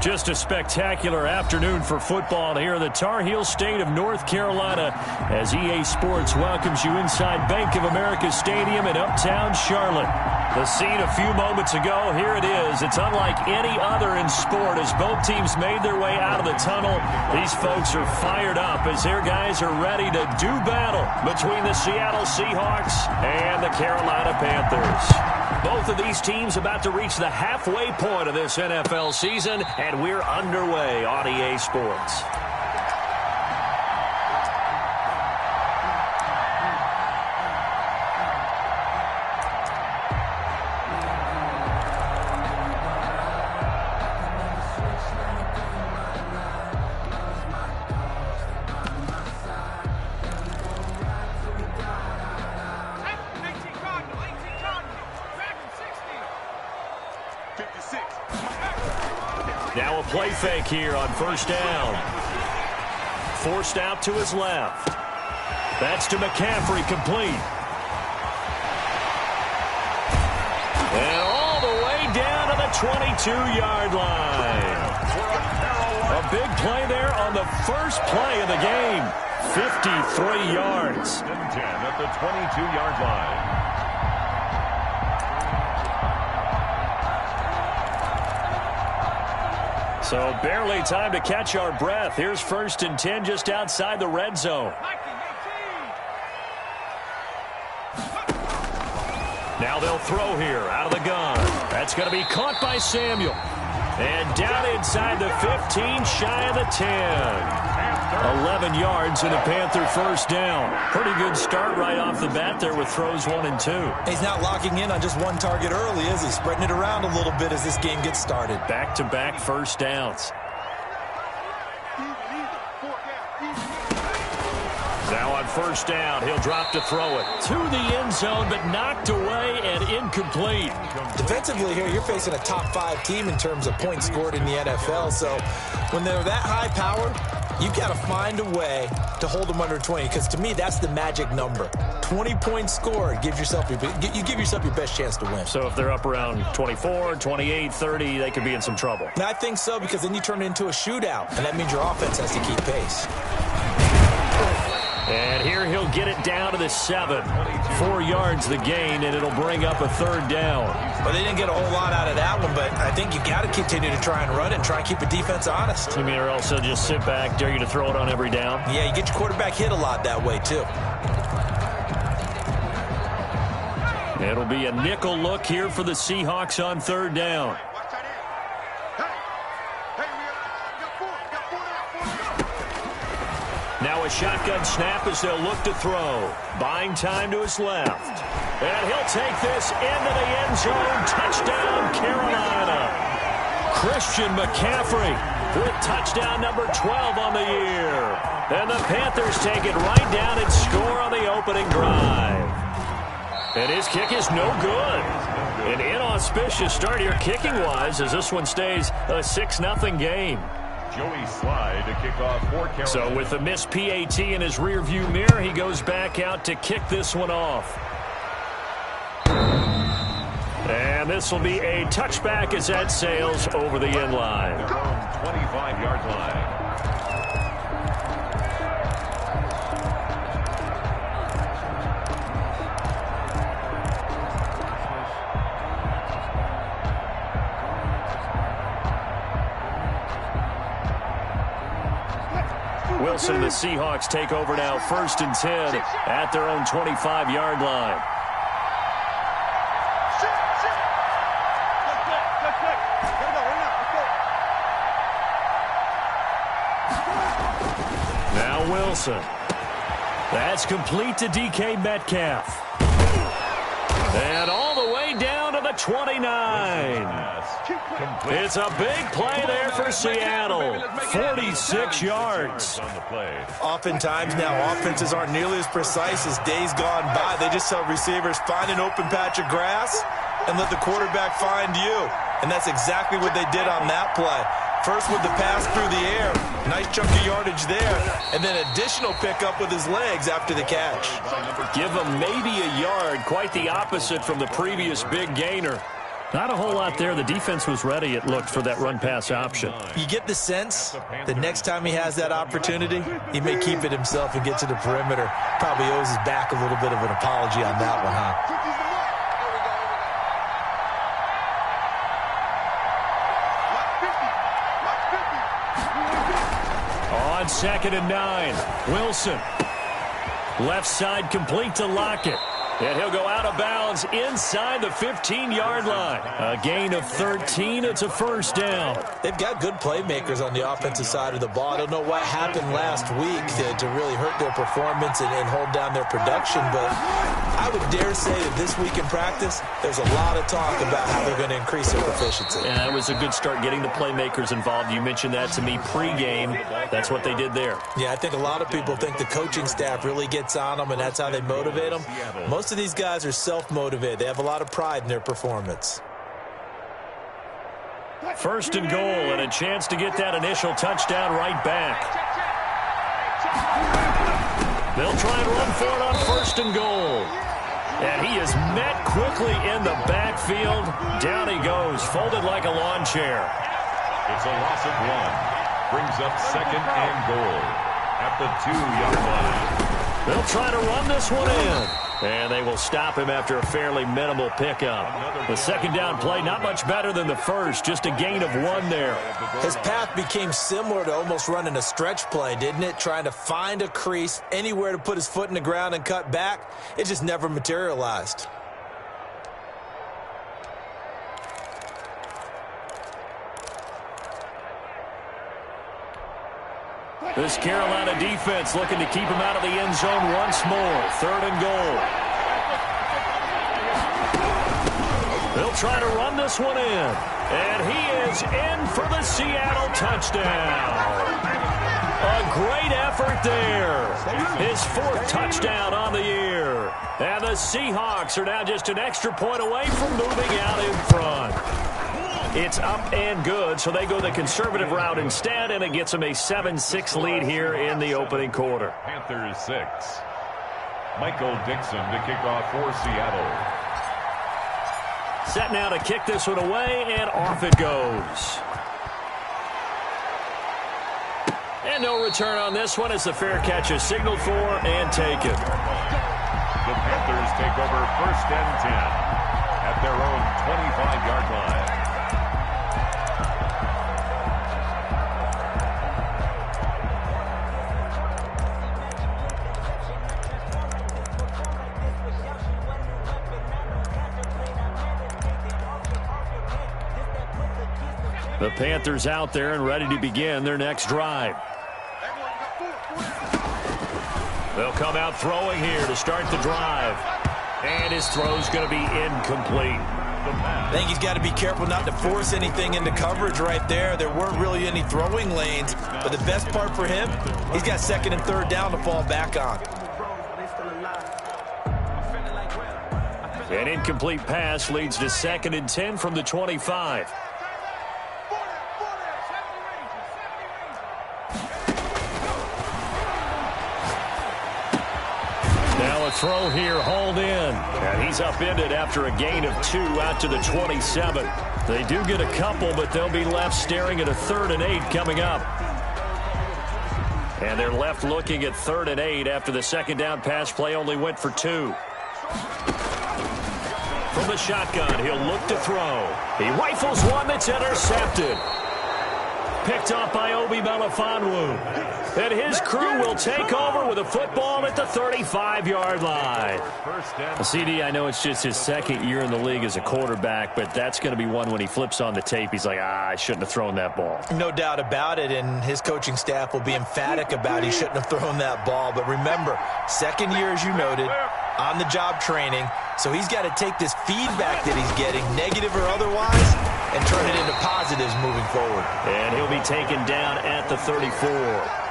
Just a spectacular afternoon for football here in the Tar Heel state of North Carolina as EA Sports welcomes you inside Bank of America Stadium in uptown Charlotte. The scene a few moments ago, here it is. It's unlike any other in sport as both teams made their way out of the tunnel. These folks are fired up as their guys are ready to do battle between the Seattle Seahawks and the Carolina Panthers. Both of these teams about to reach the halfway point of this NFL season, and we're underway on EA Sports. Now a play fake here on first down. Forced out to his left. That's to McCaffrey, complete. And all the way down to the 22-yard line. A big play there on the first play of the game. 53 yards. 10 at the 22-yard line. So barely time to catch our breath. Here's 1st and 10 just outside the red zone. Now they'll throw here out of the gun. That's going to be caught by Samuel. And down inside the 15, shy of the 10. 11 yards and a Panther first down. Pretty good start right off the bat there with throws 1 and 2. He's not locking in on just one target early, is he? Spreading it around a little bit as this game gets started. Back-to-back first downs. Now on first down, he'll drop to throw it to the end zone, but knocked away and incomplete. Defensively here, you're facing a top-5 team in terms of points scored in the NFL, so when they're that high-powered, you've got to find a way to hold them under 20, because to me, that's the magic number. 20 points scored, you give yourself your best chance to win. So if they're up around 24, 28, 30, they could be in some trouble. And I think so, because then you turn it into a shootout, and that means your offense has to keep pace. And here he'll get it down to the 7. 4 yards the gain, and it'll bring up a third down. Well, they didn't get a whole lot out of that one, but I think you got to continue to try and run it and try and keep the defense honest. You mean, or else they'll just sit back, dare you to throw it on every down? Yeah, you get your quarterback hit a lot that way, too. It'll be a nickel look here for the Seahawks on third down. Now a shotgun snap as they'll look to throw. Buying time to his left. And he'll take this into the end zone. Touchdown, Carolina. Christian McCaffrey with touchdown number 12 on the year. And the Panthers take it right down and score on the opening drive. And his kick is no good. An inauspicious start here kicking-wise as this one stays a 6-0 game. Joey Slye to kick off for Carolina. So with a missed PAT in his rearview mirror, he goes back out to kick this one off. And this will be a touchback as that sails over the end line. 25-yard line. Wilson, the Seahawks take over now, 1st and 10 at their own 25-yard line. Now Wilson. That's complete to DK Metcalf. And all the way down to the 29. It's a big play there for Seattle. 46 yards. Oftentimes now, offenses aren't nearly as precise as days gone by. They just tell receivers, find an open patch of grass and let the quarterback find you. And that's exactly what they did on that play. First with the pass through the air. Nice chunk of yardage there. And then additional pickup with his legs after the catch. Give him maybe a yard. Quite the opposite from the previous big gainer. Not a whole lot there. The defense was ready, it looked, for that run-pass option. You get the sense the next time he has that opportunity, he may keep it himself and get to the perimeter. Probably owes his back a little bit of an apology on that one, huh? On 2nd and 9, Wilson. Left side complete to Lockett. And he'll go out of bounds inside the 15-yard line. A gain of 13. It's a first down. They've got good playmakers on the offensive side of the ball. I don't know what happened last week to really hurt their performance and hold down their production, but I would dare say that this week in practice, there's a lot of talk about how they're going to increase their proficiency. Yeah, it was a good start getting the playmakers involved. You mentioned that to me pregame. That's what they did there. Yeah, I think a lot of people think the coaching staff really gets on them, and that's how they motivate them. Most of these guys are self-motivated. They have a lot of pride in their performance. First and goal, and a chance to get that initial touchdown right back. They'll try and run for it on first and goal. And he is met quickly in the backfield. Down he goes, folded like a lawn chair. It's a loss of 1. Brings up 2nd and goal at the 2-yard line. They'll try to run this one in. And they will stop him after a fairly minimal pickup. The second down play, not much better than the first. Just a gain of 1 there. His path became similar to almost running a stretch play, didn't it? Trying to find a crease, anywhere to put his foot in the ground and cut back. It just never materialized. This Carolina defense looking to keep him out of the end zone once more. 3rd and goal. They'll try to run this one in. And he is in for the Seattle touchdown. A great effort there. His 4th touchdown on the year. And the Seahawks are now just an extra point away from moving out in front. It's up and good, so they go the conservative route instead, and it gets them a 7-6 lead here in the opening quarter. Panthers 6. Michael Dixon to kick off for Seattle. Set now to kick this one away, and off it goes. And no return on this one as the fair catch is signaled for and taken. The Panthers take over 1st and 10 at their own 25-yard line. The Panthers out there and ready to begin their next drive. They'll come out throwing here to start the drive. And his throw's going to be incomplete. I think he's got to be careful not to force anything into coverage right there. There weren't really any throwing lanes. But the best part for him, he's got 2nd and 3rd down to fall back on. An incomplete pass leads to 2nd and 10 from the 25. Throw here, hauled in. And he's upended after a gain of 2 out to the 27. They do get a couple, but they'll be left staring at a 3rd and 8 coming up. And they're left looking at 3rd and 8 after the second down pass play only went for 2. From the shotgun, he'll look to throw. He rifles one that's intercepted. Picked off by Obi Melifonwu. And his crew will take over with a football at the 35-yard line. CD, I know it's just his 2nd year in the league as a quarterback, but that's going to be one when he flips on the tape. He's like, I shouldn't have thrown that ball. No doubt about it, and his coaching staff will be emphatic about he shouldn't have thrown that ball. But remember, 2nd year, as you noted, on-the-job training. So he's got to take this feedback that he's getting, negative or otherwise, and turn it into positives moving forward. And he'll be taken down at the 34.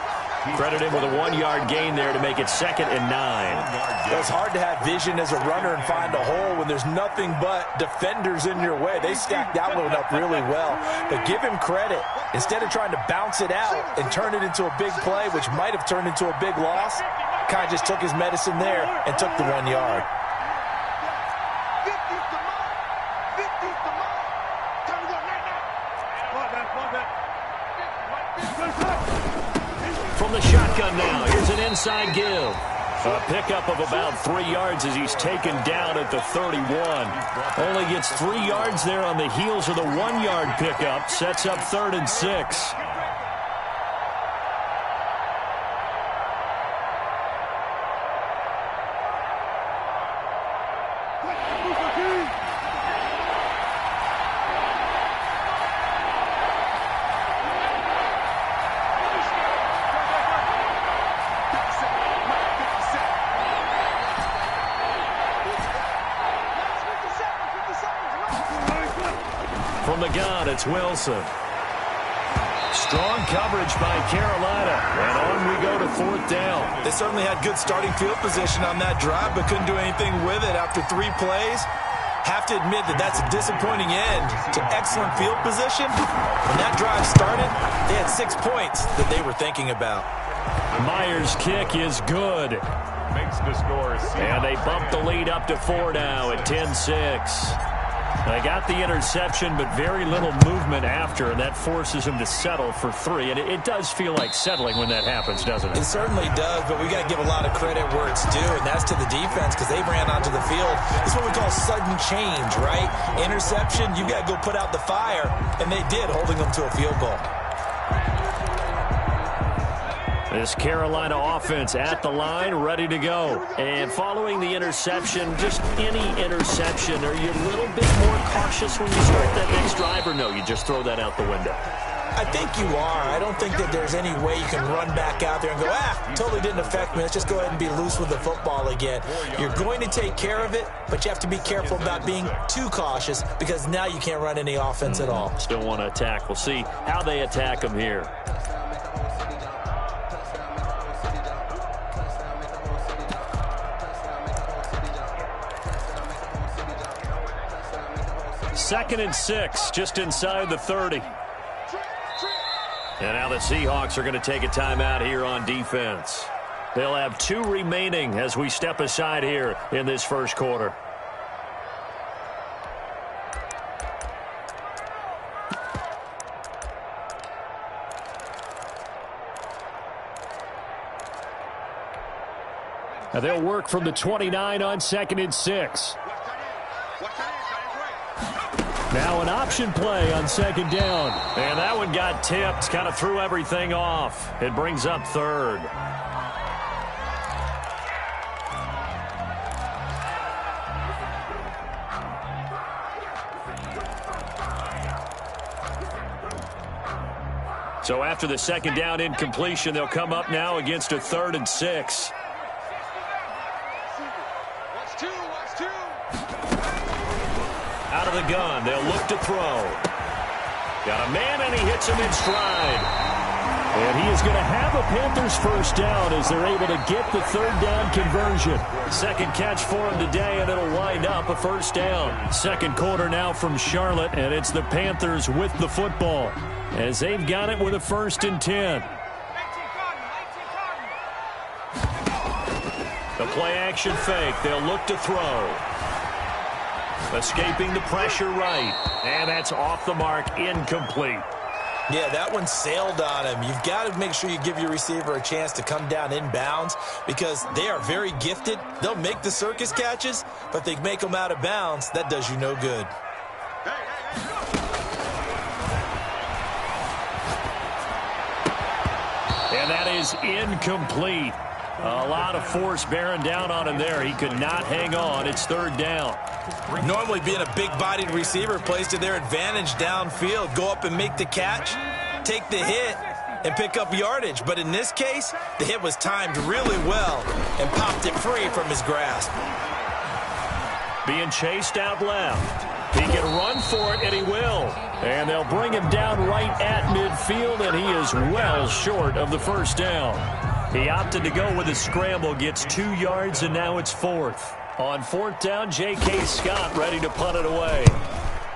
Credit him with a 1-yard gain there to make it 2nd and 9. It's hard to have vision as a runner and find a hole when there's nothing but defenders in your way. They stacked that one up really well. But give him credit. Instead of trying to bounce it out and turn it into a big play, which might have turned into a big loss, kind of just took his medicine there and took the 1 yard. From the shotgun now, here's an inside give. A pickup of about 3 yards as he's taken down at the 31. Only gets 3 yards there on the heels of the 1-yard pickup. Sets up 3rd and 6. From the gun, it's Wilson. Strong coverage by Carolina. And on we go to 4th down. They certainly had good starting field position on that drive, but couldn't do anything with it after 3 plays. Have to admit that that's a disappointing end to excellent field position. When that drive started, they had 6 points that they were thinking about. Myers' kick is good. Makes the score. And they bump the lead up to 4 now at 10-6. They got the interception, but very little movement after, and that forces him to settle for 3. And it does feel like settling when that happens, doesn't it? It certainly does, but we got to give a lot of credit where it's due, and that's to the defense because they ran onto the field. It's what we call sudden change, right? Interception, you got to go put out the fire, and they did, holding them to a field goal. This Carolina offense at the line, ready to go. And following the interception, just any interception, are you a little bit more cautious when you start that next drive, or no, you just throw that out the window? I think you are. I don't think that there's any way you can run back out there and go, totally didn't affect me. Let's just go ahead and be loose with the football again. You're going to take care of it, but you have to be careful about being too cautious because now you can't run any offense at all. Still want to attack. We'll see how they attack them here. Second and 6, just inside the 30. And now the Seahawks are going to take a timeout here on defense. They'll have 2 remaining as we step aside here in this first quarter. Now they'll work from the 29 on 2nd and 6. Now an option play on 2nd down. And that one got tipped, kind of threw everything off. It brings up 3rd. So after the 2nd down incompletion, they'll come up now against a 3rd and 6. Out of the gun, they'll look to throw. Got a man, and he hits him in stride. And he is going to have a Panthers first down as they're able to get the 3rd down conversion. Second catch for him today, and it'll wind up a first down. Second quarter now from Charlotte, and it's the Panthers with the football as they've got it with a 1st and 10. The play action fake. They'll look to throw. Escaping the pressure right. And that's off the mark, incomplete. Yeah, that one sailed on him. You've got to make sure you give your receiver a chance to come down inbounds because they are very gifted. They'll make the circus catches, but they make them out of bounds. That does you no good. And that is incomplete. A lot of force bearing down on him there. He could not hang on. It's 3rd down. Normally being a big-bodied receiver plays to their advantage downfield. Go up and make the catch, take the hit, and pick up yardage. But in this case, the hit was timed really well and popped it free from his grasp. Being chased out left. He can run for it, and he will. And they'll bring him down right at midfield, and he is well short of the first down. He opted to go with a scramble, gets 2 yards, and now it's 4th. On 4th down, J.K. Scott ready to punt it away.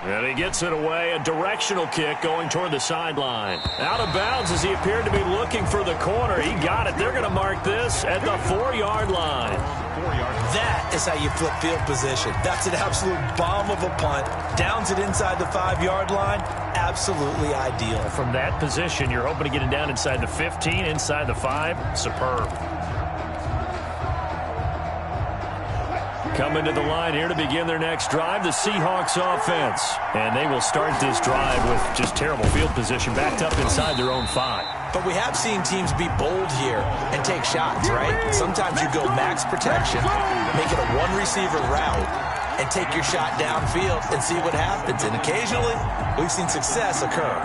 And he gets it away, a directional kick going toward the sideline. Out of bounds as he appeared to be looking for the corner. He got it. They're going to mark this at the 4-yard line. That is how you flip field position. That's an absolute bomb of a punt. Downs it inside the 5-yard line. Absolutely ideal. From that position, you're hoping to get it down inside the 15, inside the 5. Superb. Coming to the line here to begin their next drive, the Seahawks offense. And they will start this drive with just terrible field position backed up inside their own 5. But we have seen teams be bold here and take shots, right? Sometimes you go max protection, make it a one-receiver route, and take your shot downfield and see what happens. And occasionally, we've seen success occur.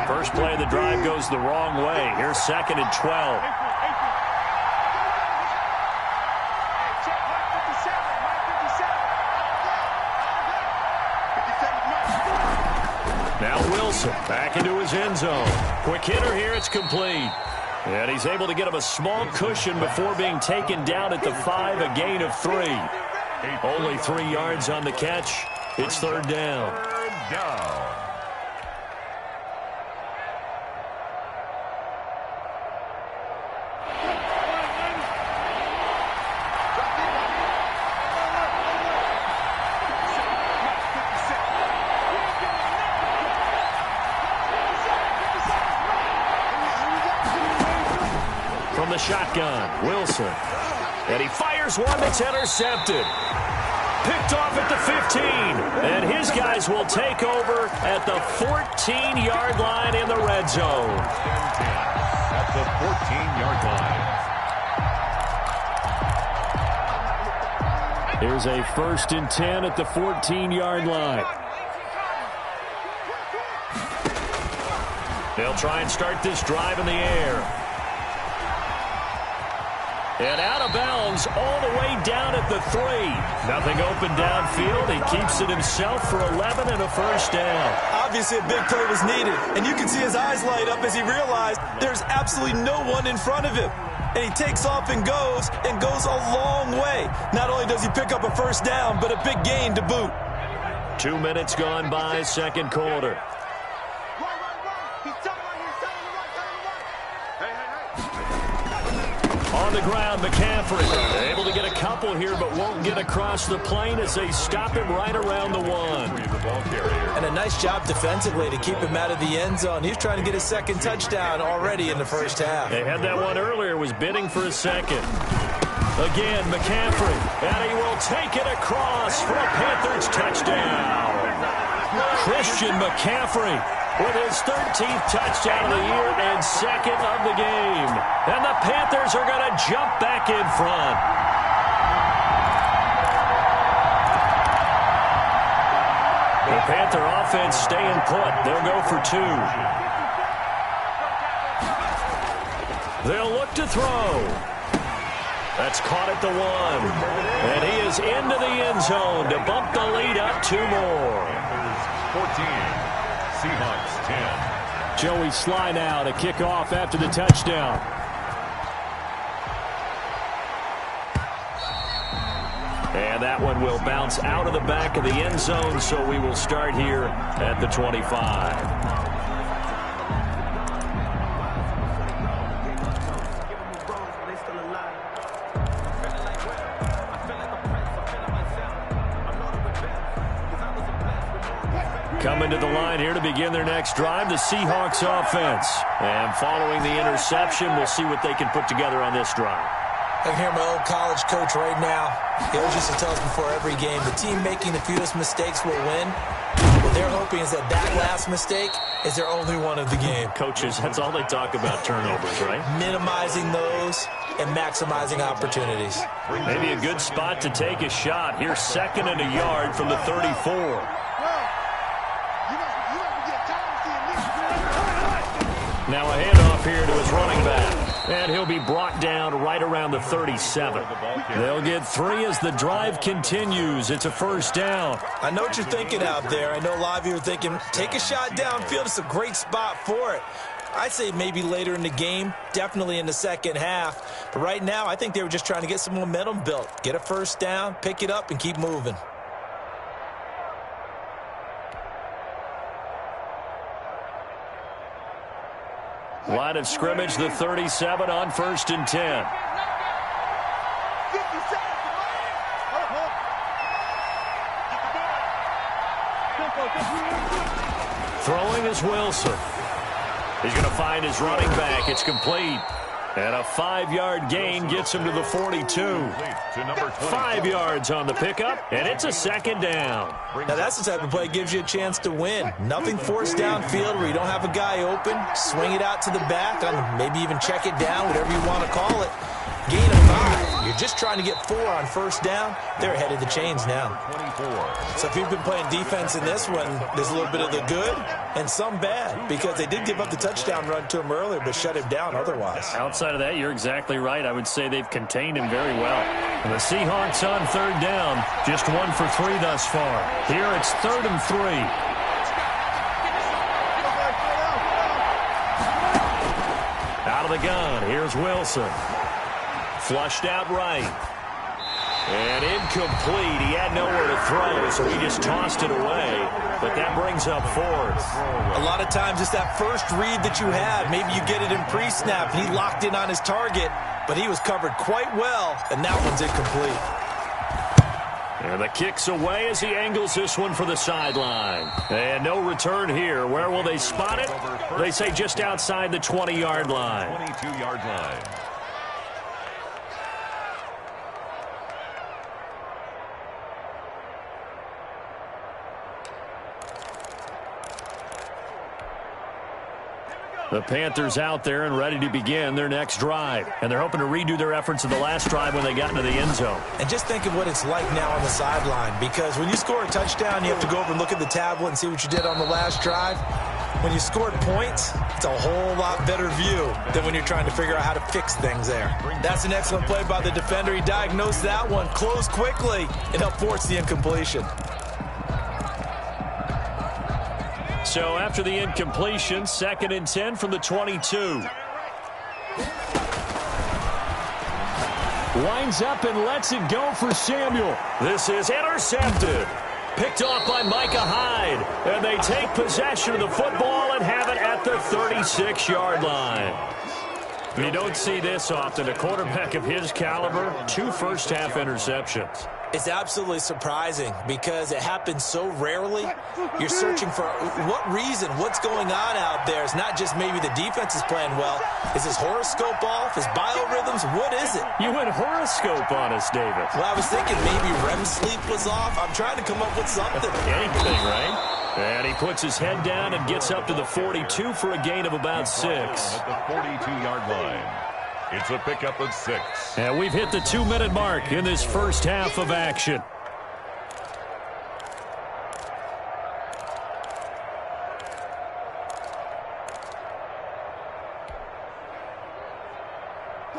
First play of the drive goes the wrong way. Here's 2nd and 12. Now Wilson back into his end zone. Quick hitter here, it's complete. And he's able to get him a small cushion before being taken down at the 5, a gain of 3. Only 3 yards on the catch. It's 3rd down. Third down. From the shotgun, Wilson. And he fires one that's intercepted. Picked off at the 15. And his guys will take over at the 14-yard line in the red zone. At the 14-yard line. Here's a 1st and 10 at the 14-yard line. They'll try and start this drive in the air. And out of bounds all the way down at the 3. Nothing open downfield. He keeps it himself for 11 and a 1st down. Obviously, a big play was needed, and you can see his eyes light up as he realized there's absolutely no one in front of him. And he takes off and goes a long way. Not only does he pick up a 1st down, but a big gain to boot. 2 minutes gone by, 2nd quarter. On the ground, McCaffrey able to get a couple here, but won't get across the plane as they stop him right around the 1. And a nice job defensively to keep him out of the end zone. He's trying to get his 2nd touchdown already in the 1st half. They had that one earlier, was bidding for a 2nd. Again, McCaffrey, and he will take it across for a Panthers touchdown. Christian McCaffrey with his 13th touchdown of the year and 2nd of the game. And the Panthers are going to jump back in front. The Panther offense staying put. They'll go for 2. They'll look to throw. That's caught at the 1. And he is into the end zone to bump the lead up 2 more. 14. Seahawks 10. Joey Sly now to kick off after the touchdown. And that one will bounce out of the back of the end zone, so we will start here at the 25. Coming to the line here to begin their next drive, the Seahawks offense. And following the interception, we'll see what they can put together on this drive. I can hear my old college coach right now. He always used to tell us before every game, the team making the fewest mistakes will win. What they're hoping is that last mistake is their only one of the game. Coaches, that's all they talk about, turnovers, right? Minimizing those and maximizing opportunities. Maybe a good spot to take a shot. Here's 2nd and a yard from the 34. Now a handoff here to his running back. And he'll be brought down right around the 37. They'll get 3 as the drive continues. It's a 1st down. I know what you're thinking out there. I know a lot of you are thinking, take a shot downfield. It's a great spot for it. I'd say maybe later in the game, definitely in the 2nd half. But right now, I think they were just trying to get some momentum built. Get a 1st down, pick it up, and keep moving. Line of scrimmage, the 37 on 1st and 10. Throwing is Wilson. He's going to find his running back. It's complete. And a 5-yard gain gets him to the 42. 5 yards on the pickup, and it's a second down. Now, that's the type of play that gives you a chance to win. Nothing forced downfield where you don't have a guy open. Swing it out to the back, maybe even check it down, whatever you want to call it. Gain of 5. You're just trying to get 4 on first down. They're ahead of the chains now. So if you've been playing defense in this one, there's a little bit of the good and some bad, because they did give up the touchdown run to him earlier, but shut him down otherwise. Outside of that, you're exactly right. I would say they've contained him very well. And the Seahawks on third down, just 1 for 3 thus far. Here it's 3rd and 3. Out of the gun, here's Wilson. Flushed out right. And incomplete. He had nowhere to throw, so he just tossed it away. But that brings up 4th. A lot of times it's that first read that you have. Maybe you get it in pre-snap, and he locked in on his target, but he was covered quite well, and that one's incomplete. And the kick's away as he angles this one for the sideline. And no return here. Where will they spot it? They say just outside the 20-yard line. 22-yard line. The Panthers out there and ready to begin their next drive. And they're hoping to redo their efforts of the last drive when they got into the end zone. And just think of what it's like now on the sideline, because when you score a touchdown, you have to go over and look at the tablet and see what you did on the last drive. When you scored points, it's a whole lot better view than when you're trying to figure out how to fix things there. That's an excellent play by the defender. He diagnosed that one, closed quickly, and helped force the incompletion. So after the incompletion, 2nd and 10 from the 22. Winds up and lets it go for Samuel. This is intercepted. Picked off by Micah Hyde. And they take possession of the football and have it at the 36-yard line. You don't see this often. A quarterback of his caliber, 2 first-half interceptions. It's absolutely surprising because it happens so rarely. You're searching for what reason, what's going on out there. It's not just maybe the defense is playing well. Is his horoscope off? His biorhythms? What is it? You went horoscope on us, David. Well, I was thinking maybe REM sleep was off. I'm trying to come up with something. Anything, right? And he puts his head down and gets up to the 42 for a gain of about 6. At the 42-yard line. It's a pickup of 6. And we've hit the 2-minute mark in this first half of action.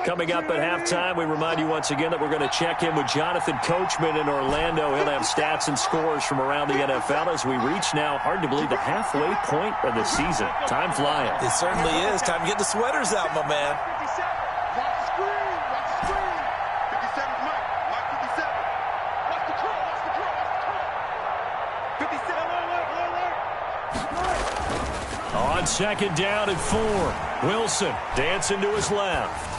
Coming up at halftime, we remind you once again that we're going to check in with Jonathan Coachman in Orlando. He'll have stats and scores from around the NFL as we reach now, hard to believe, the halfway point of the season. Time flying. It certainly is. Time to get the sweaters out, my man. On 2nd down and 4. Wilson dancing to his left.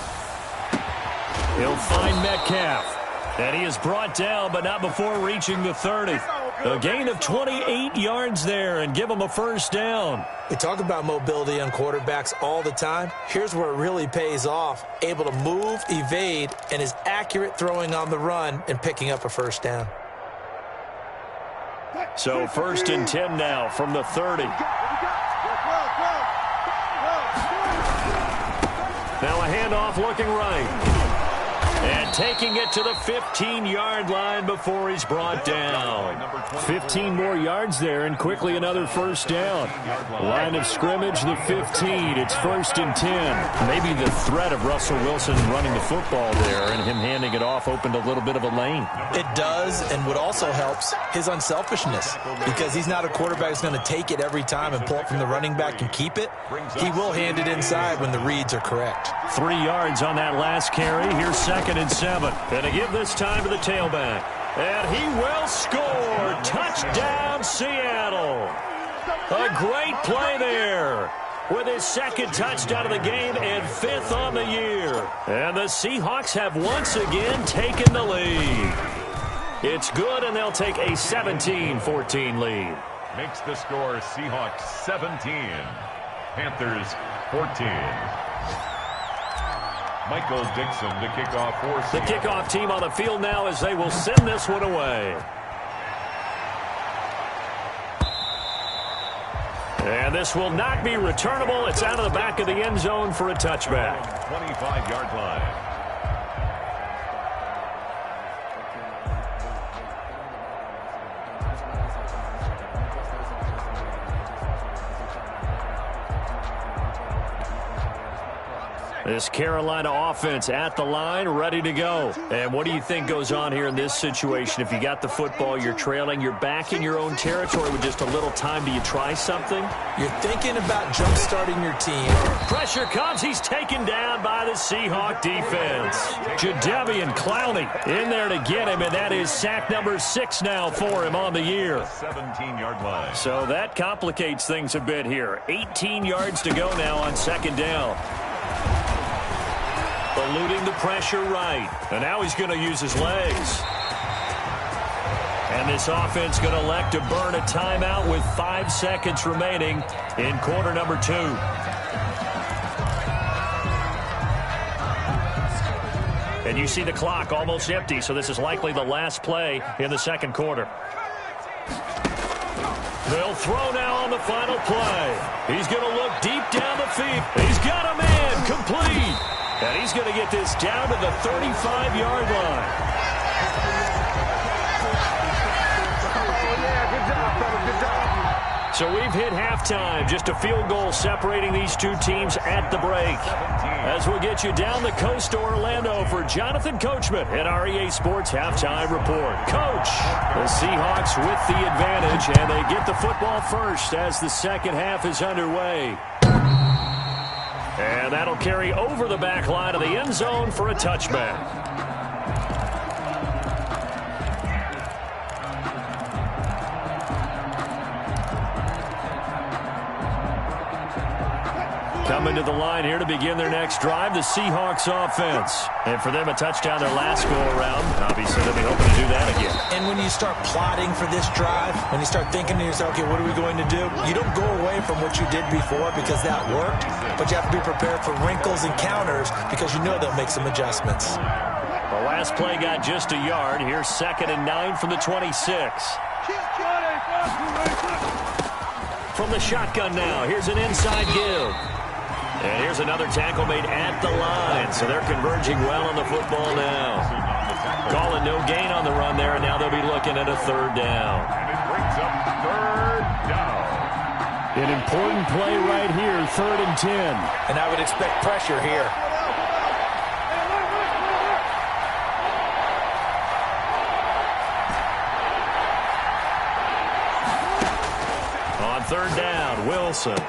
He'll find Metcalf. And he is brought down, but not before reaching the 30. A gain of 28 yards there and give him a first down. We talk about mobility on quarterbacks all the time. Here's where it really pays off. Able to move, evade, and is accurate throwing on the run and picking up a first down. So 1st and 10 now from the 30. Now a handoff looking right. And taking it to the 15-yard line before he's brought down. 15 more yards there and quickly another first down. Line of scrimmage, the 15. It's 1st and 10. Maybe the threat of Russell Wilson running the football there and him handing it off opened a little bit of a lane. It does, and what also helps, his unselfishness. Because he's not a quarterback who's going to take it every time and pull it from the running back and keep it. He will hand it inside when the reads are correct. 3 yards on that last carry. Here's 2nd and 7. And to give this time to the tailback. And he will score. Touchdown, Seattle. A great play there. With his 2nd touchdown of the game and 5th on the year. And the Seahawks have once again taken the lead. It's good, and they'll take a 17-14 lead. makes the score Seahawks 17, Panthers 14. Michael Dixon to kick off for Seattle. The kickoff team on the field now as they will send this one away. And this will not be returnable. It's out of the back of the end zone for a touchback. 25-yard line. This Carolina offense at the line, ready to go. And what do you think goes on here in this situation? If you got the football, you're trailing, you're back in your own territory with just a little time. Do you try something? You're thinking about jump-starting your team. Pressure comes. He's taken down by the Seahawk defense. Jadeveon Clowney in there to get him, and that is sack number 6 now for him on the year. 17-yard line. So that complicates things a bit here. 18 yards to go now on second down. Eluding the pressure right. And now he's going to use his legs. And this offense going to elect to burn a timeout with 5 seconds remaining in quarter number 2. And you see the clock almost empty, so this is likely the last play in the second quarter. They'll throw now on the final play. He's going to look deep down the field. He's got a man complete. And he's going to get this down to the 35-yard line. So we've hit halftime. Just a field goal separating these two teams at the break. As we'll get you down the coast to Orlando for Jonathan Coachman at our EA Sports Halftime Report. Coach, the Seahawks with the advantage, and they get the football first as the second half is underway. And that'll carry over the back line of the end zone for a touchback. Coming to the line here to begin their next drive, the Seahawks offense. And for them, a touchdown their last go-around. Obviously, they'll be hoping to do that again. And when you start plotting for this drive, when you start thinking to yourself, okay, what are we going to do? You don't go away from what you did before because that worked, but you have to be prepared for wrinkles and counters because you know they'll make some adjustments. The last play got just a yard. Here's 2nd and 9 from the 26. From the shotgun now, here's an inside give. And here's another tackle made at the line. So they're converging well on the football now. Calling no gain on the run there, and now they'll be looking at a 3rd down. And it brings up 3rd down. An important play right here, 3rd and 10. And I would expect pressure here. On 3rd down, Wilson.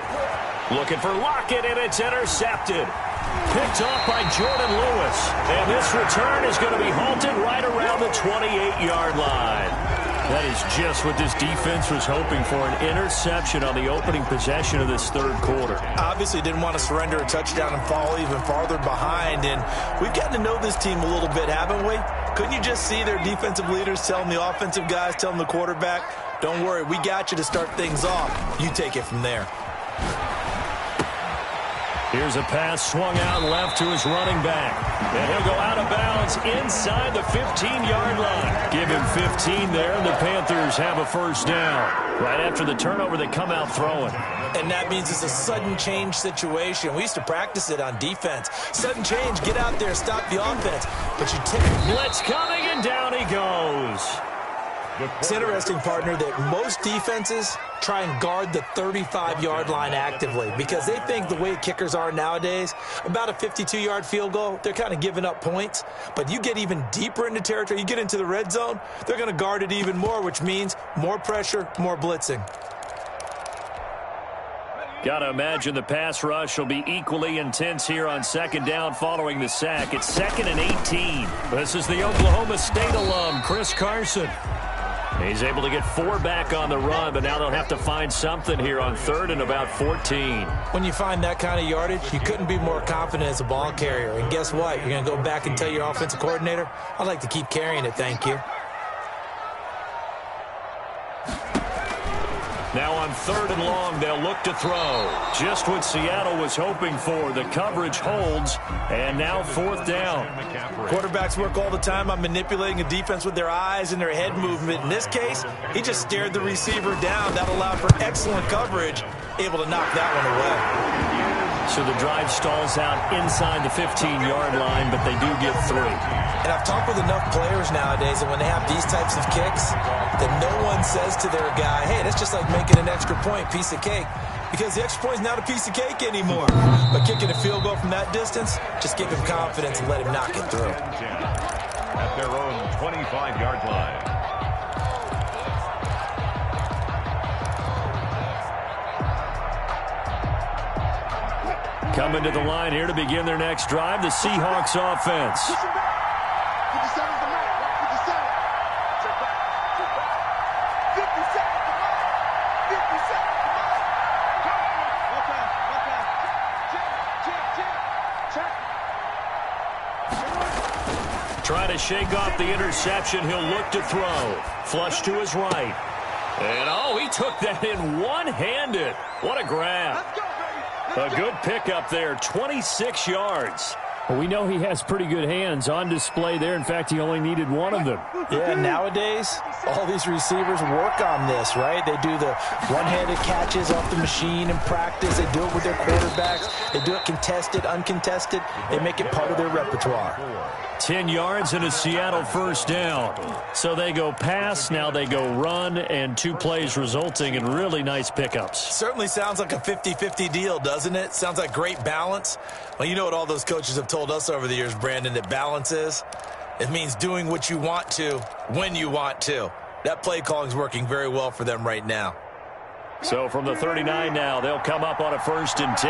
Looking for Lockett, and it's intercepted. Picked off by Jordan Lewis. And this return is going to be halted right around the 28-yard line. That is just what this defense was hoping for, an interception on the opening possession of this 3rd quarter. Obviously didn't want to surrender a touchdown and fall even farther behind. And we've gotten to know this team a little bit, haven't we? Couldn't you just see their defensive leaders telling the offensive guys, telling the quarterback, don't worry, we got you to start things off. You take it from there. Here's a pass swung out left to his running back. And he'll go out of bounds inside the 15-yard line. Give him 15 there, and the Panthers have a 1st down. Right after the turnover, they come out throwing. And that means it's a sudden change situation. We used to practice it on defense. Sudden change, get out there, stop the offense. But you take blitz coming, and down he goes. It's interesting, partner, that most defenses try and guard the 35-yard line actively because they think the way kickers are nowadays, about a 52-yard field goal, they're kind of giving up points. But you get even deeper into territory, you get into the red zone, they're going to guard it even more, which means more pressure, more blitzing. Got to imagine the pass rush will be equally intense here on 2nd down following the sack. It's 2nd and 18. This is the Oklahoma State alum, Chris Carson. He's able to get 4 back on the run, but now they'll have to find something here on 3rd and about 14. When you find that kind of yardage, you couldn't be more confident as a ball carrier. And guess what? You're going to go back and tell your offensive coordinator, I'd like to keep carrying it, thank you. Now on 3rd and long, they'll look to throw. Just what Seattle was hoping for. The coverage holds, and now 4th down. Quarterbacks work all the time on manipulating a defense with their eyes and their head movement. In this case, he just stared the receiver down. That allowed for excellent coverage, able to knock that one away. So the drive stalls out inside the 15-yard line, but they do get 3. And I've talked with enough players nowadays that when they have these types of kicks, that no one says to their guy, hey, that's just like making an extra point, piece of cake. Because the extra point is not a piece of cake anymore. But kicking a field goal from that distance, just give him confidence and let him knock it through. At their own 25-yard line. Coming to the line here to begin their next drive, the Seahawks offense. Trying to shake off the interception. He'll look to throw. Flush to his right. And, oh, he took that in one-handed. What a grab. A good pickup there, 26 yards. Well, we know he has pretty good hands on display there. In fact, he only needed one of them. Yeah, nowadays, all these receivers work on this, right? They do the one-handed catches off the machine in practice. They do it with their quarterbacks. They do it contested, uncontested. They make it part of their repertoire. 10 yards and a Seattle 1st down. So they go pass, now they go run, and 2 plays resulting in really nice pickups. Certainly sounds like a 50-50 deal, doesn't it? Sounds like great balance. Well, you know what all those coaches have told us over the years, Brandon, that balance is? It means doing what you want to when you want to. That play calling is working very well for them right now. So from the 39 now, they'll come up on a 1st and 10.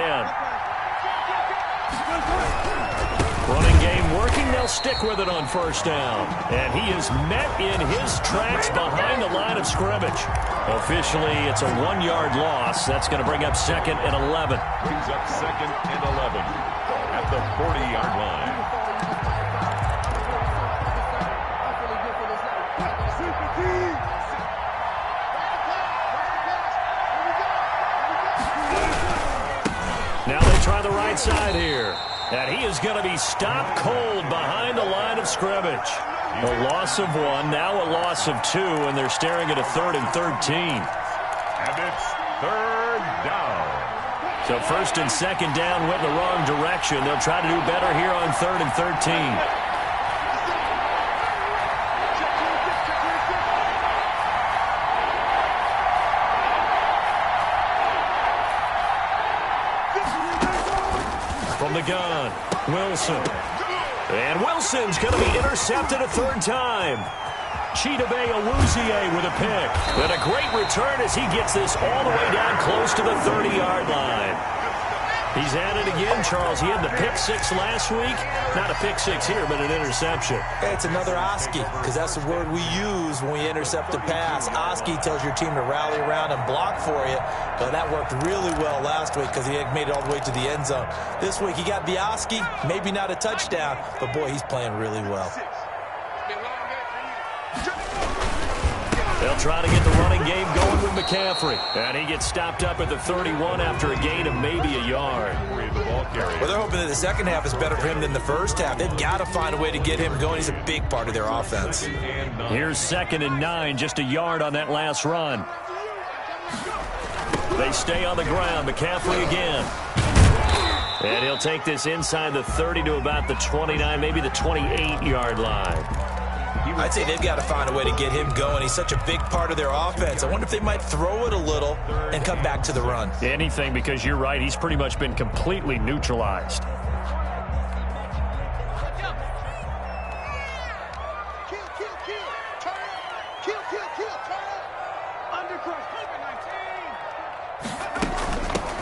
Running game working, they'll stick with it on 1st down. And he is met in his tracks behind the line of scrimmage. Officially, it's a 1-yard loss. That's going to bring up 2nd and 11. Brings up 2nd and 11 at the 40-yard line. Now they try the right side here. And he is going to be stopped cold behind the line of scrimmage. A loss of 1, now a loss of 2, and they're staring at a 3rd and 13. And it's 3rd down. So 1st and 2nd down went in the wrong direction. They'll try to do better here on 3rd and 13. From the gun, Wilson. And Wilson's going to be intercepted a 3rd time. Chidobe Awuzie with a pick. But a great return as he gets this all the way down close to the 30-yard line. He's at it again, Charles. He had the pick 6 last week. Not a pick 6 here, but an interception. Hey, it's another Oski, because that's the word we use when we intercept a pass. Oski tells your team to rally around and block for you. But that worked really well last week because he had made it all the way to the end zone. This week he got the Oski, maybe not a touchdown, but boy, he's playing really well. They'll try to get the running game going with McCaffrey. And he gets stopped up at the 31 after a gain of maybe a yard. Well, they're hoping that the second half is better for him than the first half. They've got to find a way to get him going. He's a big part of their offense. Here's 2nd and 9, just a yard on that last run. They stay on the ground. McCaffrey again. And he'll take this inside the 30 to about the 29, maybe the 28-yard line. I'd say they've got to find a way to get him going. He's such a big part of their offense. I wonder if they might throw it a little and come back to the run. Anything, because you're right. He's pretty much been completely neutralized.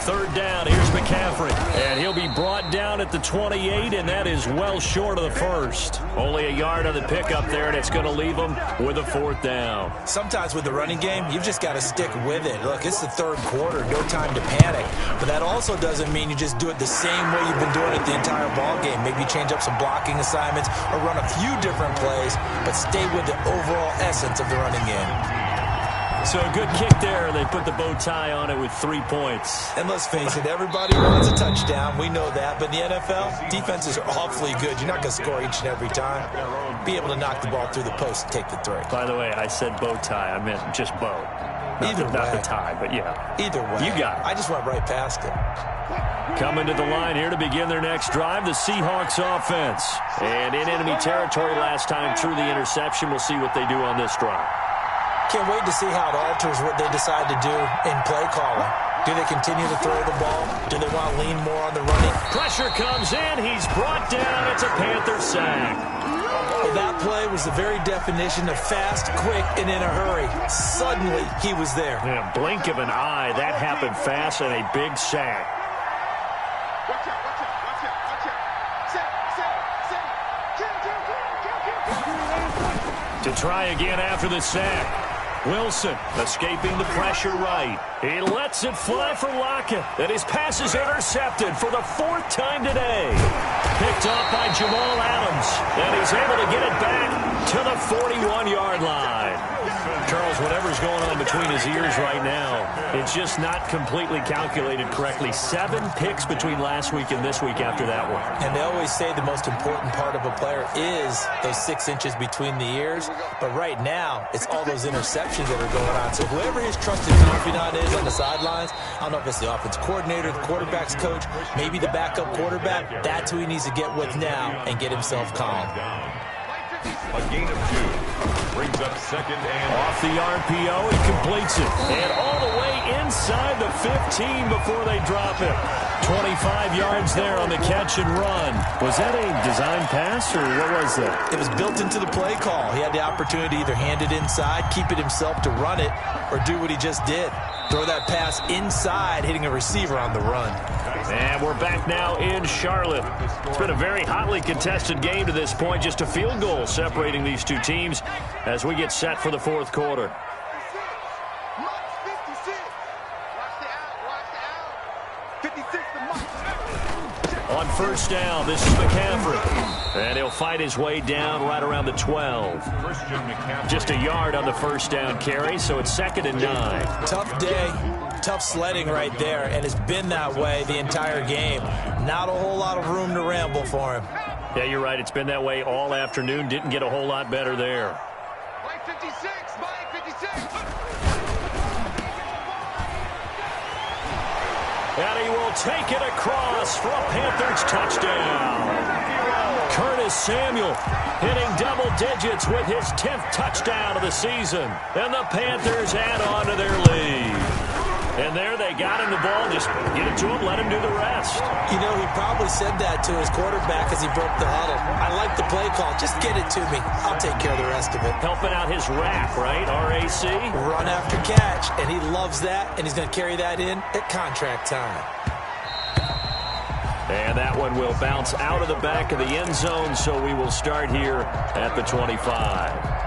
Third down, here's McCaffrey. And he'll be brought down at the 28, and that is well short of the first. Only a yard on the pickup there, and it's going to leave them with a 4th down. Sometimes with the running game, you've just got to stick with it. Look, it's the 3rd quarter, no time to panic. But that also doesn't mean you just do it the same way you've been doing it the entire ball game. Maybe change up some blocking assignments or run a few different plays, but stay with the overall essence of the running game. So a good kick there. They put the bow tie on it with 3 points. And let's face it, everybody wants a touchdown. We know that. But in the NFL, defenses are awfully good. You're not going to score each and every time. Be able to knock the ball through the post and take the 3. By the way, I said bow tie. I meant just bow. Not the tie, but yeah. Either way. You got it. I just went right past it. Coming to the line here to begin their next drive, the Seahawks offense. And in enemy territory last time through the interception. We'll see what they do on this drive. Can't wait to see how it alters what they decide to do in play calling. Do they continue to throw the ball? Do they want to lean more on the running? Pressure comes in. He's brought down. It's a Panther sack. Well, that play was the very definition of fast, quick, and in a hurry. Suddenly, he was there. In a blink of an eye, that happened fast and a big sack. To try again after the sack. Wilson escaping the pressure right. He lets it fly for Lockett. And his pass is intercepted for the 4th time today. Picked off by Jamal Adams. And he's able to get it back to the 41-yard line. Charles, whatever's going on between his ears right now, it's just not completely calculated correctly. 7 picks between last week and this week after that one. And they always say the most important part of a player is those 6 inches between the ears. But right now, it's all those interceptions that are going on. So whoever his trusted confidant is on the sidelines, I don't know if it's the offense coordinator, the quarterback's coach, maybe the backup quarterback, that's who he needs to get with now and get himself calm. A gain of 2. Brings up 2nd and off the RPO, he completes it. And all the way inside the 15 before they drop it. 25 yards there on the catch and run. Was that a design pass, or what was that? It was built into the play call. He had the opportunity to either hand it inside, keep it himself to run it, or do what he just did. Throw that pass inside, hitting a receiver on the run. And we're back now in Charlotte. It's been a very hotly contested game to this point. Just a field goal separating these two teams as we get set for the 4th quarter. On 1st down, this is McCaffrey. And he'll fight his way down right around the 12. Just a yard on the 1st down carry, so it's 2nd and 9. Tough day, tough sledding right there, and it's been that way the entire game. Not a whole lot of room to ramble for him. Yeah, you're right. It's been that way all afternoon. Didn't get a whole lot better there. Mike 56, Mike 56. And he will take it across for a Panthers touchdown. Curtis Samuel hitting double digits with his 10th touchdown of the season. And the Panthers add on to their lead. And there they got him the ball. Just get it to him, let him do the rest. You know, he probably said that to his quarterback as he broke the huddle. I like the play call. Just get it to me. I'll take care of the rest of it. Helping out his RAC, right? R-A-C? Run after catch. And he loves that, and he's going to carry that in at contract time. And that one will bounce out of the back of the end zone, so we will start here at the 25.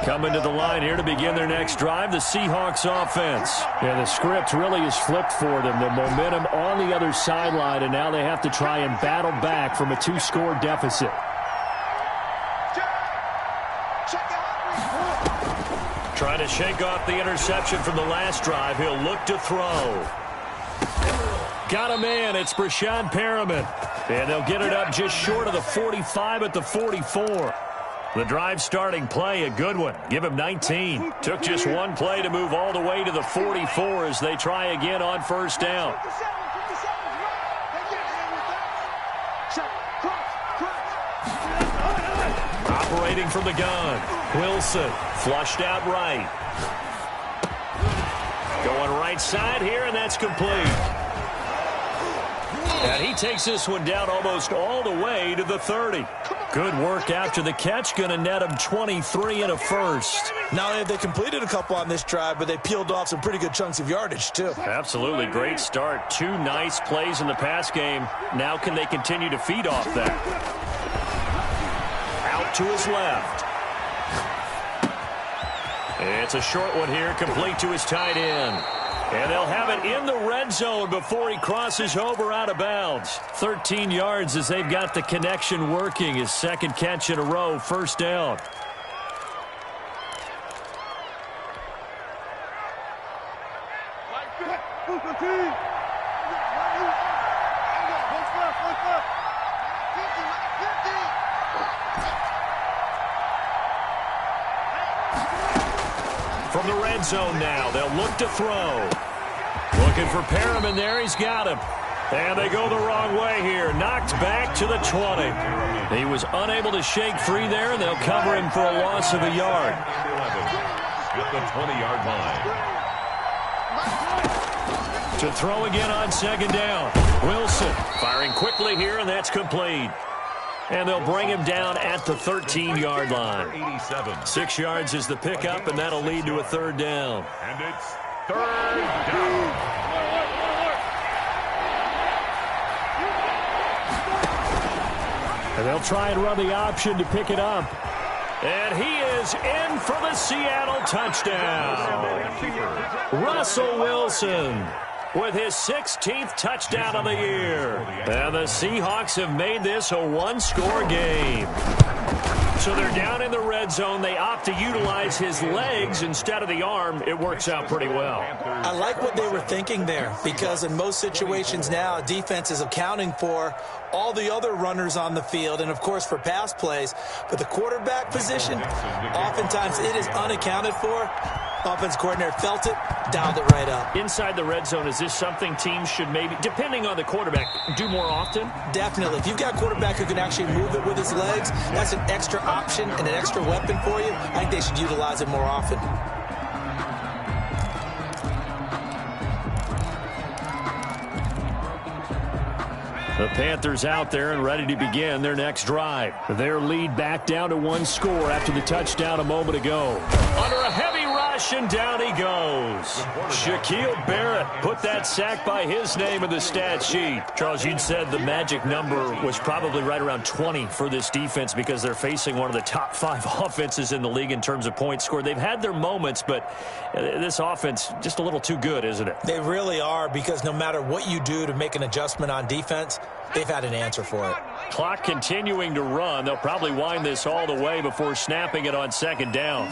Coming to the line here to begin their next drive, the Seahawks offense. Yeah, the script really is flipped for them. The momentum on the other sideline, and now they have to try and battle back from a 2-score deficit. Trying to shake off the interception from the last drive. He'll look to throw. Got a man. It's Brashad Perriman. And they'll get it up just short of the 45 at the 44. The drive starting play, a good one. Give him 19. Took just one play to move all the way to the 44 as they try again on 1st down. Operating from the gun. Wilson flushed out right. Going right side here, and that's complete. And he takes this one down almost all the way to the 30. Good work after the catch. Going to net him 23 and a first. Not only have they completed a couple on this drive, but they peeled off some pretty good chunks of yardage, too. Absolutely. Great start. 2 nice plays in the pass game. Now can they continue to feed off that? Out to his left. It's a short one here, complete to his tight end. And they'll have it in the red zone before he crosses over out of bounds. 13 yards as they've got the connection working. His second catch in a row, first down. From the red zone now, they'll look to throw. Looking for Perriman there. He's got him. And they go the wrong way here. Knocked back to the 20. He was unable to shake free there, and they'll cover him for a loss of a yard. At the 20-yard line. To throw again on second down. Wilson firing quickly here, and that's complete. And they'll bring him down at the 13-yard line. 6 yards is the pickup, and that'll lead to a third down. And it's third down. And they'll try and run the option to pick it up. And he is in for the Seattle touchdown. Russell Wilson with his 16th touchdown of the year. And the Seahawks have made this a one-score game. So they're down in the red zone. They opt to utilize his legs instead of the arm. It works out pretty well. I like what they were thinking there, because in most situations now, defense is accounting for all the other runners on the field and, of course, for pass plays. But the quarterback position, oftentimes it is unaccounted for. Offense coordinator felt it, dialed it right up. Inside the red zone, is this something teams should maybe, depending on the quarterback, do more often? Definitely. If you've got a quarterback who can actually move it with his legs, that's an extra option and an extra weapon for you. I think they should utilize it more often. The Panthers out there and ready to begin their next drive. Their lead back down to one score after the touchdown a moment ago. Under a heavy rush, and down he goes. Shaquille Barrett put that sack by his name in the stat sheet. Charles, you'd said the magic number was probably right around 20 for this defense because they're facing one of the top 5 offenses in the league in terms of points scored. They've had their moments, but this offense just a little too good, isn't it? They really are, because no matter what you do to make an adjustment on defense, they've had an answer for it. Clock continuing to run. They'll probably wind this all the way before snapping it on second down.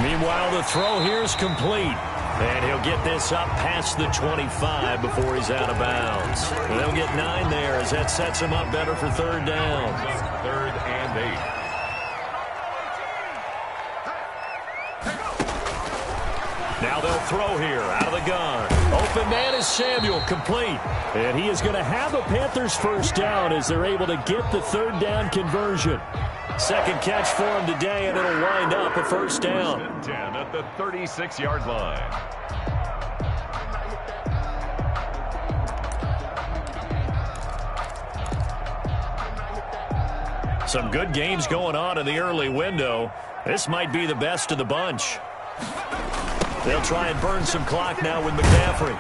Meanwhile, the throw here is complete. And he'll get this up past the 25 before he's out of bounds. And they'll get 9 there as that sets him up better for third down. Third and 8. Now they'll throw here out of the gun. Open man is Samuel, complete. And he is going to have the Panthers first down as they're able to get the third down conversion. Second catch for him today, and it'll wind up a first down. 10 at the 36-yard line. Some good games going on in the early window. This might be the best of the bunch. They'll try and burn some clock now with McCaffrey.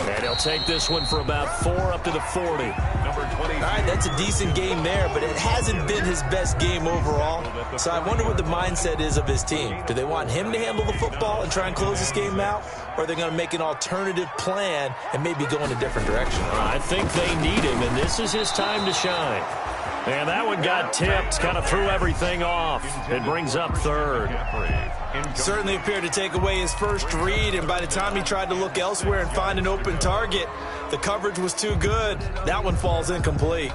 And he'll take this one for about 4 up to the 40. Number 20. All right, that's a decent game there, but it hasn't been his best game overall. So I wonder what the mindset is of his team. Do they want him to handle the football and try and close this game out? Or are they going to make an alternative plan and maybe go in a different direction? I think they need him, and this is his time to shine. And that one got tipped, kind of threw everything off. It brings up third. Certainly appeared to take away his first read, and by the time he tried to look elsewhere and find an open target, the coverage was too good. That one falls incomplete.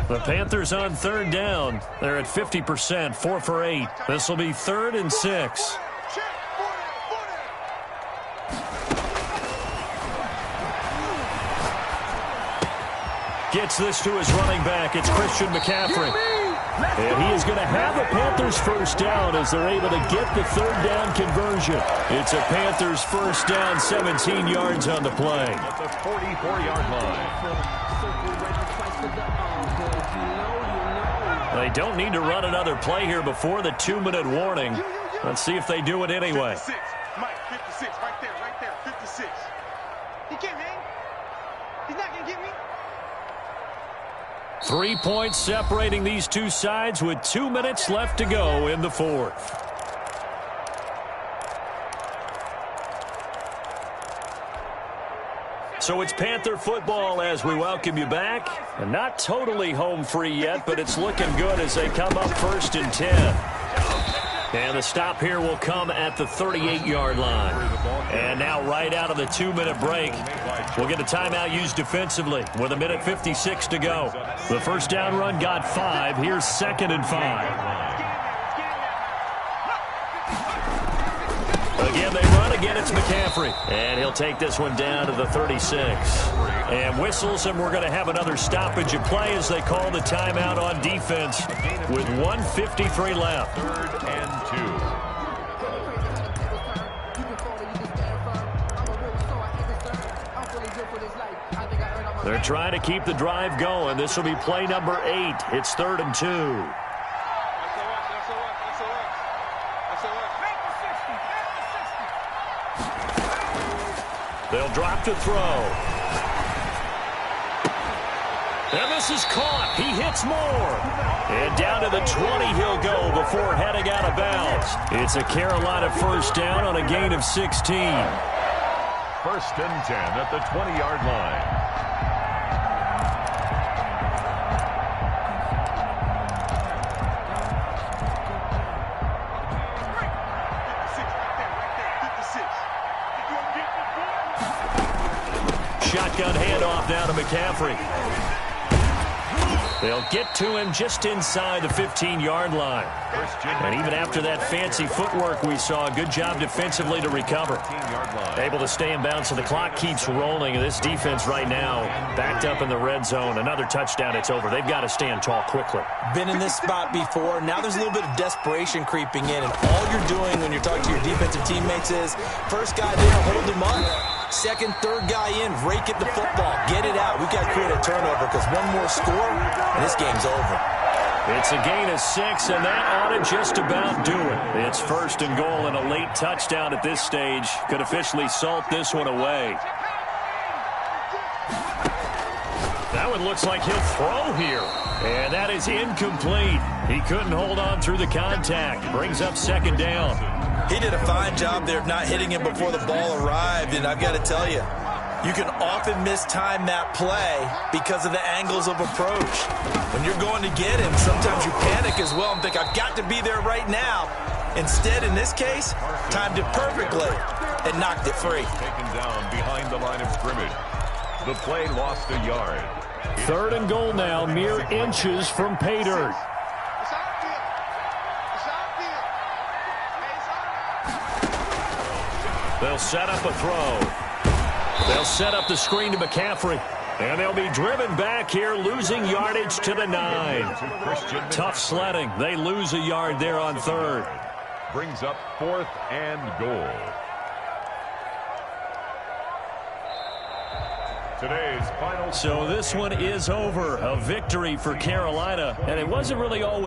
The Panthers on third down. They're at 50%, 4 for 8. This will be 3rd and 6. Gets this to his running back. It's Christian McCaffrey. And he is going to have the Panthers first down as they're able to get the third down conversion. It's a Panthers first down, 17 yards on the play. At the 44-yard line. They don't need to run another play here before the 2-minute warning. Let's see if they do it anyway. 56. Mike, 56, right there, 56. He can't hang. He's not going to get me. 3 points separating these two sides with 2 minutes left to go in the fourth. So it's Panther football as we welcome you back. And not totally home free yet, but it's looking good as they come up 1st and 10. And the stop here will come at the 38-yard line. And now right out of the 2-minute break, we'll get a timeout used defensively with 1:56 to go. The first down run got 5. Here's 2nd and 5. Again, they run. Again, it's McCaffrey. And he'll take this one down to the 36. And whistles, and we're going to have another stoppage of play as they call the timeout on defense with 1:53 left. 3rd and 2. They're trying to keep the drive going. This will be play number 8. It's 3rd and 2. They'll drop to throw. And this is caught. He hits more. And down to the 20 he'll go before heading out of bounds. It's a Carolina first down on a gain of 16. 1st and 10 at the 20-yard line. Shotgun handoff now to McCaffrey. They'll get to him just inside the 15-yard line. And even after that fancy footwork we saw, good job defensively to recover. Able to stay in bounds, so the clock keeps rolling. This defense right now backed up in the red zone. Another touchdown, it's over. They've got to stand tall quickly. Been in this spot before. Now there's a little bit of desperation creeping in, and all you're doing when you're talking to your defensive teammates is first guy there, hold him up. Second, third guy in, rake at the football. Get it out. We've got to create a turnover because one more score, and this game's over. It's a gain of 6, and that ought to just about do it. It's 1st and goal, and a late touchdown at this stage could officially salt this one away. That one looks like he'll throw here. And that is incomplete. He couldn't hold on through the contact. Brings up 2nd down. He did a fine job there of not hitting him before the ball arrived, and I've got to tell you, you can often mistime that play because of the angles of approach. When you're going to get him, sometimes you panic as well and think, I've got to be there right now. Instead, in this case, timed it perfectly and knocked it free. Taken down behind the line of scrimmage. The play lost a yard. 3rd and goal now, mere inches from pay dirt. They'll set up a throw. They'll set up the screen to McCaffrey. And they'll be driven back here, losing yardage to the 9. Tough sledding. They lose a yard there on 3rd. Brings up 4th and goal. Today's final. So this one is over. A victory for Carolina. And it wasn't really always